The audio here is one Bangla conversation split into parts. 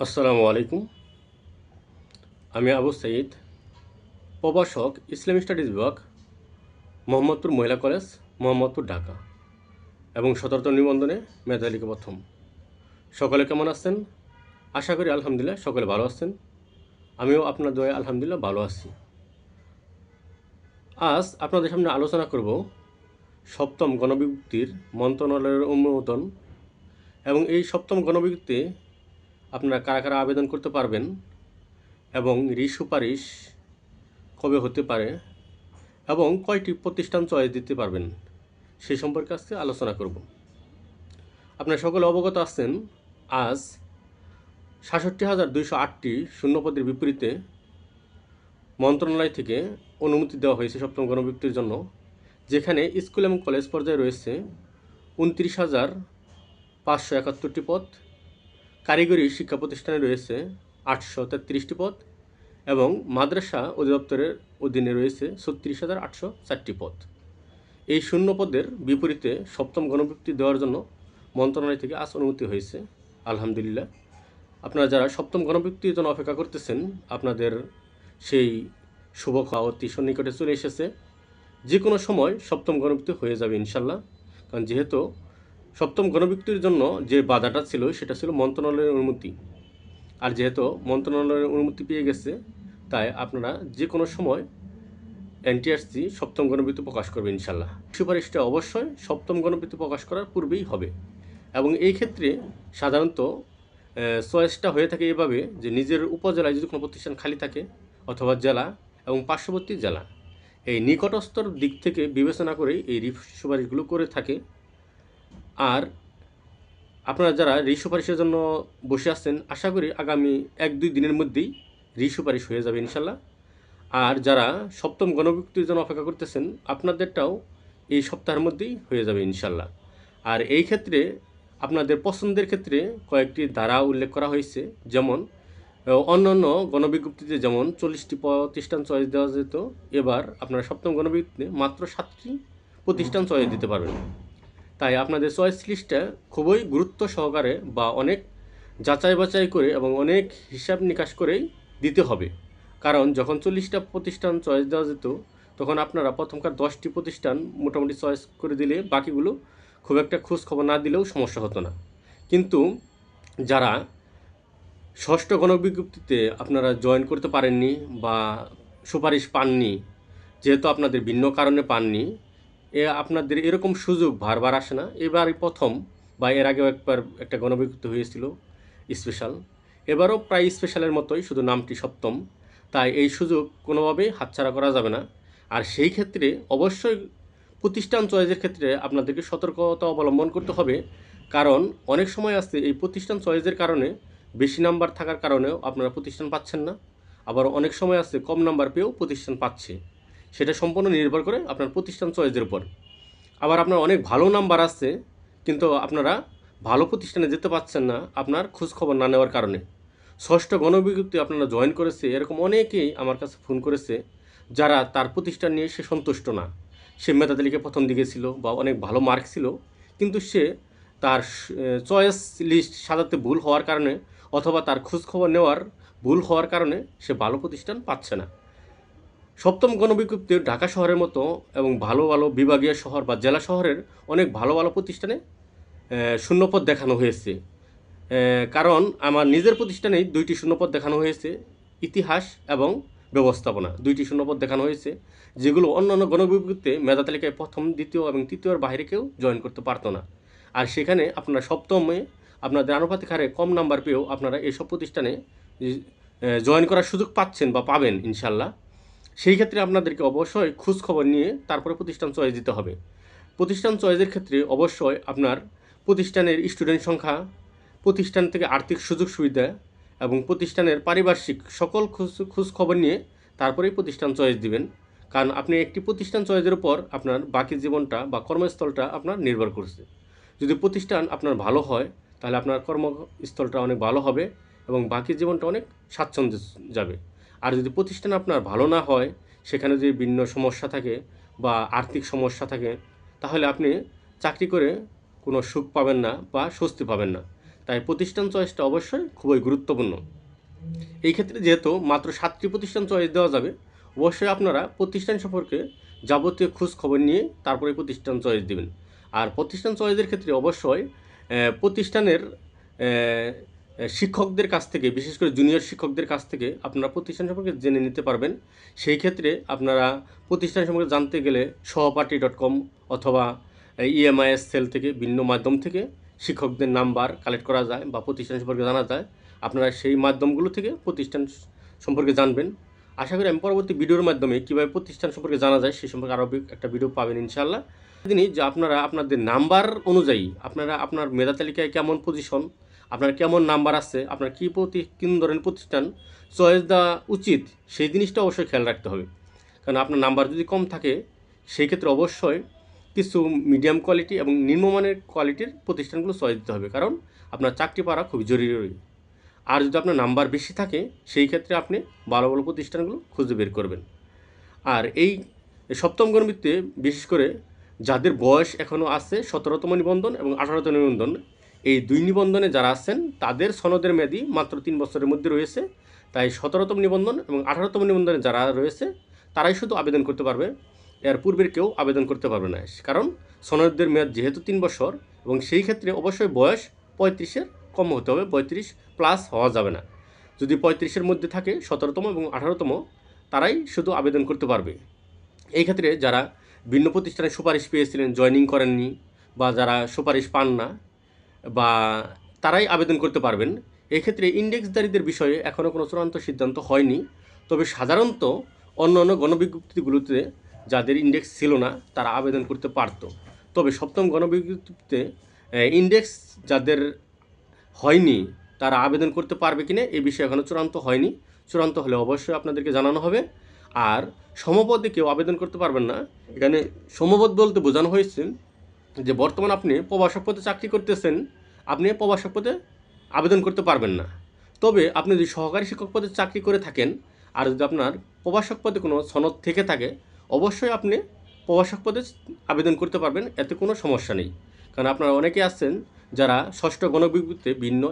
আসসালামু আলাইকুম। আমি আবু সাঈদ, প্রভাষক, ইসলামিক স্টাডিজ বিভাগ, মোহাম্মদপুর মহিলা কলেজ, মোহাম্মদপুর, ঢাকা এবং 17তম নিবন্ধনে মেধাতালিকা প্রথম। সকলে কেমন আছেন? আশা করি আলহামদুলিল্লাহ সকলে ভালো আছেন। আমিও আপনার দয়ায় আলহামদুলিল্লাহ ভালো আছি। আজ আপনাদের সামনে আলোচনা করব সপ্তম গণবিজ্ঞপ্তির মন্ত্রণালয়ের অনুমোদন এবং এই সপ্তম গণবিজ্ঞপ্তিতে আপনারা কারা কারা আবেদন করতে পারবেন এবং সুপারিশ কবে হতে পারে এবং কয়টি প্রতিষ্ঠান চয়েস দিতে পারবেন সেই সম্পর্কে আজকে আলোচনা করব। আপনারা সকলে অবগত আছেন, আজ ৬৭,২০৮টি শূন্যপদের বিপরীতে মন্ত্রণালয় থেকে অনুমতি দেওয়া হয়েছে সপ্তম গণবিজ্ঞপ্তির জন্য, যেখানে স্কুল এবং কলেজ পর্যায়ে রয়েছে ২৯,৫৭১টি পদ, কারিগরি শিক্ষা প্রতিষ্ঠানে রয়েছে ৮৩৩টি পদ এবং মাদ্রাসা অধিদপ্তরের অধীনে রয়েছে ৩৬,৮০৪টি পদ। এই শূন্য পদের বিপরীতে সপ্তম গণবিজ্ঞপ্তি দেওয়ার জন্য মন্ত্রণালয় থেকে আজ অনুমতি হয়েছে। আলহামদুলিল্লাহ, আপনারা যারা সপ্তম গণবিজ্ঞপ্তির জন্য অপেক্ষা করতেছেন, আপনাদের সেই শুভ খবর অতি সন্নিকটে চলে এসেছে। যে কোনো সময় সপ্তম গণবিজ্ঞপ্তি হয়ে যাবে ইনশাল্লাহ। কারণ যেহেতু সপ্তম গণবিজ্ঞপ্তির জন্য যে বাধাটা ছিল সেটা ছিল মন্ত্রণালয়ের অনুমতি, আর যেহেতু মন্ত্রণালয়ের অনুমতি পেয়ে গেছে, তাই আপনারা যে কোনো সময় এনটিআরসি সপ্তম গণবিজ্ঞপ্তি প্রকাশ করবে ইনশাল্লাহ। সুপারিশটা অবশ্যই সপ্তম গণবিজ্ঞপ্তি প্রকাশ করার পূর্বেই হবে এবং এই ক্ষেত্রে সাধারণত চয়েসটা হয়ে থাকে এভাবে যে নিজের উপজেলায় যদি কোনো প্রতিষ্ঠান খালি থাকে অথবা জেলা এবং পার্শ্ববর্তী জেলা, এই নিকটস্থর দিক থেকে বিবেচনা করে এই সুপারিশগুলো করে থাকে। আর আপনারা যারা সুপারিশের জন্য বসে আছেন, আশা করি আগামী 1-2 দিনের মধ্যেই সুপারিশ হয়ে যাবে ইনশাল্লাহ। আর যারা সপ্তম গণবিজ্ঞপ্তির জন্য অপেক্ষা করতেছেন, আপনাদেরটাও এই সপ্তাহের মধ্যেই হয়ে যাবে ইনশাল্লাহ। আর এই ক্ষেত্রে আপনাদের পছন্দের ক্ষেত্রে কয়েকটি ধারা উল্লেখ করা হয়েছে, যেমন অন্যান্য গণবিজ্ঞপ্তিতে যেমন 40টি প্রতিষ্ঠান চয়েস দেওয়া যেত, এবার আপনারা সপ্তম গণবিজ্ঞপ্তিতে মাত্র 7টি প্রতিষ্ঠান চয়েস দিতে পারবেন। তাই আপনাদের চয়েস লিস্টটা খুবই গুরুত্ব সহকারে বা অনেক যাচাই বাছাই করে এবং অনেক হিসাব নিকাশ করেই দিতে হবে। কারণ যখন 40টা প্রতিষ্ঠান চয়েস দেওয়া যেত, তখন আপনারা প্রথমকার 10টি প্রতিষ্ঠান মোটামুটি চয়েস করে দিলে বাকিগুলো খুব একটা খোঁজ খবর না দিলেও সমস্যা হতো না। কিন্তু যারা ষষ্ঠ গণবিজ্ঞপ্তিতে আপনারা জয়েন করতে পারেননি বা সুপারিশ পাননি, যেহেতু আপনাদের ভিন্ন কারণে পাননি, আপনাদের এরকম সুযোগ বারবার আসে না। এবারই প্রথম, বা এর আগেও একবার একটা গণবিজ্ঞপ্তি হয়েছিল স্পেশাল, এবারও প্রায় স্পেশালের মতোই, শুধু নামটি সপ্তম। তাই এই সুযোগ কোনোভাবেই হাতছাড়া করা যাবে না। আর সেই ক্ষেত্রে অবশ্যই প্রতিষ্ঠান চয়েসের ক্ষেত্রে আপনাদেরকে সতর্কতা অবলম্বন করতে হবে। কারণ অনেক সময় আছে এই প্রতিষ্ঠান চয়েসের কারণে বেশি নাম্বার থাকার কারণেও আপনারা প্রতিষ্ঠান পাচ্ছেন না, আবার অনেক সময় আছে কম নাম্বার পেয়েও প্রতিষ্ঠান পাচ্ছে। সেটা সম্পূর্ণ নির্ভর করে আপনার প্রতিষ্ঠান চয়েসের উপর। আবার আপনার অনেক ভালো নাম্বার আছে, কিন্তু আপনারা ভালো প্রতিষ্ঠানে যেতে পারছেন না আপনার খোঁজখবর না নেওয়ার কারণে। ষষ্ঠ গণবিজ্ঞপ্তি আপনারা জয়েন করেছে, এরকম অনেকেই আমার কাছে ফোন করেছে, যারা তার প্রতিষ্ঠান নিয়ে সে সন্তুষ্ট না। সে মেধা তালিকায় প্রথম দিকে ছিল বা অনেক ভালো মার্ক ছিল, কিন্তু সে তার চয়েস লিস্ট সাজাতে ভুল হওয়ার কারণে অথবা তার খোঁজখবর নেওয়ার ভুল হওয়ার কারণে সে ভালো প্রতিষ্ঠান পাচ্ছে না। সপ্তম গণবিজ্ঞপ্তি ঢাকা শহরের মতো এবং ভালো ভালো বিভাগীয় শহর বা জেলা শহরের অনেক ভালো ভালো প্রতিষ্ঠানে শূন্যপদ দেখানো হয়েছে। কারণ আমার নিজের প্রতিষ্ঠানেই 2টি শূন্যপদ দেখানো হয়েছে, ইতিহাস এবং ব্যবস্থাপনা 2টি শূন্যপদ দেখানো হয়েছে, যেগুলো অন্যান্য গণবিজ্ঞপ্তিতে মেধা তালিকায় প্রথম, দ্বিতীয় এবং তৃতীয়র বাইরে কেউ জয়েন করতে পারতো না। আর সেখানে আপনারা সপ্তমে আপনাদের আনুপাতিক হারে কম নাম্বার পেয়েও আপনারা এইসব প্রতিষ্ঠানে জয়েন করার সুযোগ পাচ্ছেন বা পাবেন ইনশাল্লাহ। সেই ক্ষেত্রে আপনাদেরকে অবশ্যই খোঁজ খবর নিয়ে তারপরে প্রতিষ্ঠান চয়েস দিতে হবে। প্রতিষ্ঠান চয়েসের ক্ষেত্রে অবশ্যই আপনার প্রতিষ্ঠানের স্টুডেন্ট সংখ্যা, প্রতিষ্ঠান থেকে আর্থিক সুযোগ সুবিধা এবং প্রতিষ্ঠানের পারিপার্শ্বিক সকল খোঁজ খবর নিয়ে তারপরেই প্রতিষ্ঠান চয়েস দিবেন। কারণ আপনি একটি প্রতিষ্ঠান চয়েসের উপর আপনার বাকি জীবনটা বা কর্মস্থলটা আপনার নির্ভর করছে। যদি প্রতিষ্ঠান আপনার ভালো হয়, তাহলে আপনার কর্মস্থলটা অনেক ভালো হবে এবং বাকি জীবনটা অনেক স্বাচ্ছন্দ্যে যাবে। আর যদি প্রতিষ্ঠান আপনার ভালো না হয়, সেখানে যদি ভিন্ন সমস্যা থাকে বা আর্থিক সমস্যা থাকে, তাহলে আপনি চাকরি করে কোনো সুখ পাবেন না বা স্বস্তি পাবেন না। তাই প্রতিষ্ঠান চয়েসটা অবশ্যই খুবই গুরুত্বপূর্ণ। এই ক্ষেত্রে যেহেতু মাত্র 7টি প্রতিষ্ঠান চয়েস দেওয়া যাবে, অবশ্যই আপনারা প্রতিষ্ঠান সম্পর্কে যাবতীয় খোঁজ খবর নিয়ে তারপরে প্রতিষ্ঠান চয়েস দেবেন। আর প্রতিষ্ঠান চয়েসের ক্ষেত্রে অবশ্যই প্রতিষ্ঠানের শিক্ষকদের কাছ থেকে, বিশেষ করে জুনিয়র শিক্ষকদের কাছ থেকে আপনারা প্রতিষ্ঠান সম্পর্কে জেনে নিতে পারবেন। সেই ক্ষেত্রে আপনারা প্রতিষ্ঠান সম্পর্কে জানতে গেলে সহপাঠী.com অথবা EMIS সেল থেকে ভিন্ন মাধ্যম থেকে শিক্ষকদের নাম্বার কালেক্ট করা যায় বা প্রতিষ্ঠান সম্পর্কে জানা যায়। আপনারা সেই মাধ্যমগুলো থেকে প্রতিষ্ঠান সম্পর্কে জানবেন। আশা করি আমি পরবর্তী ভিডিওর মাধ্যমে কীভাবে প্রতিষ্ঠান সম্পর্কে জানা যায় সেই সম্পর্কে আরও একটা ভিডিও পাবেন ইনশাআল্লাহ। জিনিস যে আপনারা আপনাদের নাম্বার অনুযায়ী আপনারা আপনার মেধা তালিকায় কেমন পজিশন, আপনার কেমন নাম্বার আছে, আপনার কোন ধরনের প্রতিষ্ঠান চয়েস দেওয়া উচিত সেই জিনিসটা অবশ্যই খেয়াল রাখতে হবে। কারণ আপনার নাম্বার যদি কম থাকে সেই ক্ষেত্রে অবশ্যই কিছু মিডিয়াম কোয়ালিটি এবং নিম্নমানের কোয়ালিটির প্রতিষ্ঠানগুলো চয়েস দিতে হবে, কারণ আপনার চাকরি পাওয়া খুবই জরুরি। আর যদি আপনার নাম্বার বেশি থাকে সেই ক্ষেত্রে আপনি ভালো ভালো প্রতিষ্ঠানগুলো খুঁজে বের করবেন। আর এই সপ্তম গণবিত্তে বিশেষ করে যাদের বয়স এখনও আছে 17তম নিবন্ধন এবং 18তম নিবন্ধন, এই 2 নিবন্ধনে যারা আছেন তাদের সনদের মেয়াদি মাত্র 3 বছরের মধ্যে রয়েছে। তাই 17তম নিবন্ধন এবং 18তম নিবন্ধনে যারা রয়েছে তারাই শুধু আবেদন করতে পারবে, এর পূর্বের কেউ আবেদন করতে পারবে না। কারণ সনদের মেয়াদ যেহেতু 3 বছর এবং সেই ক্ষেত্রে অবশ্যই বয়স 35-এর কম হতে হবে, 35 প্লাস হওয়া যাবে না। যদি 35-এর মধ্যে থাকে 17তম এবং 18তম তারাই শুধু আবেদন করতে পারবে। এই ক্ষেত্রে যারা ভিন্ন প্রতিষ্ঠানে সুপারিশ পেয়েছিলেন, জয়েনিং করেননি বা যারা সুপারিশ পান না বা তারাই আবেদন করতে পারবেন। এক্ষেত্রে ইন্ডেক্সধারীদের বিষয়ে এখনও কোনো চূড়ান্ত সিদ্ধান্ত হয়নি। তবে সাধারণত অন্য অন্য গণবিজ্ঞপ্তিগুলোতে যাদের ইন্ডেক্স ছিল না তারা আবেদন করতে পারত। তবে সপ্তম গণবিজ্ঞপ্তিতে ইন্ডেক্স যাদের হয়নি তারা আবেদন করতে পারবে কিনা এই বিষয়ে এখনও চূড়ান্ত হয়নি। চূড়ান্ত হলে অবশ্যই আপনাদেরকে জানানো হবে। আর সমপদে কেউ আবেদন করতে পারবেন না। এখানে সমপদ বলতে বোঝানো হয়েছে যে বর্তমান আপনি প্রভাষক পদে চাকরি করতেছেন, আপনি প্রভাষক পদে আবেদন করতে পারবেন না। তবে আপনি যদি সহকারী শিক্ষক পদে চাকরি করে থাকেন আর যদি আপনার প্রভাষক পদে কোনো সনদ থেকে থাকে অবশ্যই আপনি প্রভাষক পদে আবেদন করতে পারবেন, এতে কোনো সমস্যা নেই। কারণ আপনারা অনেকে আছেন যারা ষষ্ঠ গণবিজ্ঞপ্তিতে ভিন্ন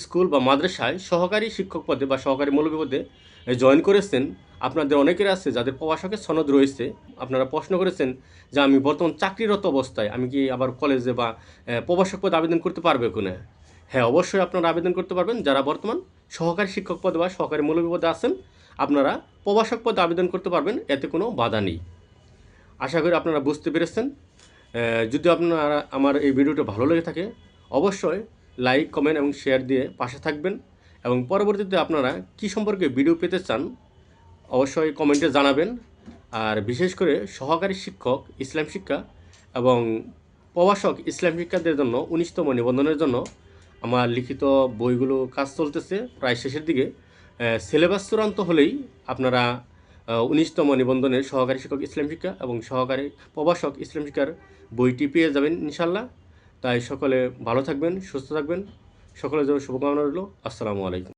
স্কুল বা মাদ্রাসায় সহকারী শিক্ষক পদে বা সহকারী মৌলভী পদে জয়েন করেছেন। আপনাদের অনেকের আছে যাদের প্রভাষকের সনদ রয়েছে। আপনারা প্রশ্ন করেছেন যে আমি বর্তমান চাকরিরত অবস্থায় আমি কি আবার কলেজে বা প্রভাষক পদে আবেদন করতে পারবে কিনা? হ্যাঁ, অবশ্যই আপনারা আবেদন করতে পারবেন। যারা বর্তমান সহকারী শিক্ষক পদে বা সহকারী মৌলভী পদে আছেন আপনারা প্রভাষক পদে আবেদন করতে পারবেন, এতে কোনো বাধা নেই। আশা করি আপনারা বুঝতে পেরেছেন। যদি আপনারা আমার এই ভিডিওটা ভালো লেগে থাকে অবশ্যই লাইক, কমেন্ট এবং শেয়ার দিয়ে পাশে থাকবেন এবং পরবর্তীতে আপনারা কী সম্পর্কে ভিডিও পেতে চান অবশ্যই কমেন্টে জানাবেন। আর বিশেষ করে সহকারী শিক্ষক ইসলাম শিক্ষা এবং প্রভাষক ইসলাম শিক্ষাদের জন্য 19তম নিবন্ধনের জন্য আমার লিখিত বইগুলো কাজ চলতেছে প্রায় শেষের দিকে। সিলেবাস চূড়ান্ত হলেই আপনারা 19তম নিবন্ধনের সহকারী শিক্ষক ইসলাম শিক্ষা এবং সহকারী প্রভাষক ইসলাম শিক্ষার বইটি পেয়ে যাবেন ইনশাল্লাহ। তাই সকলে ভালো থাকবেন, সুস্থ থাকবেন, সকলের জন্য শুভকামনা রইল। আসসালামু আলাইকুম।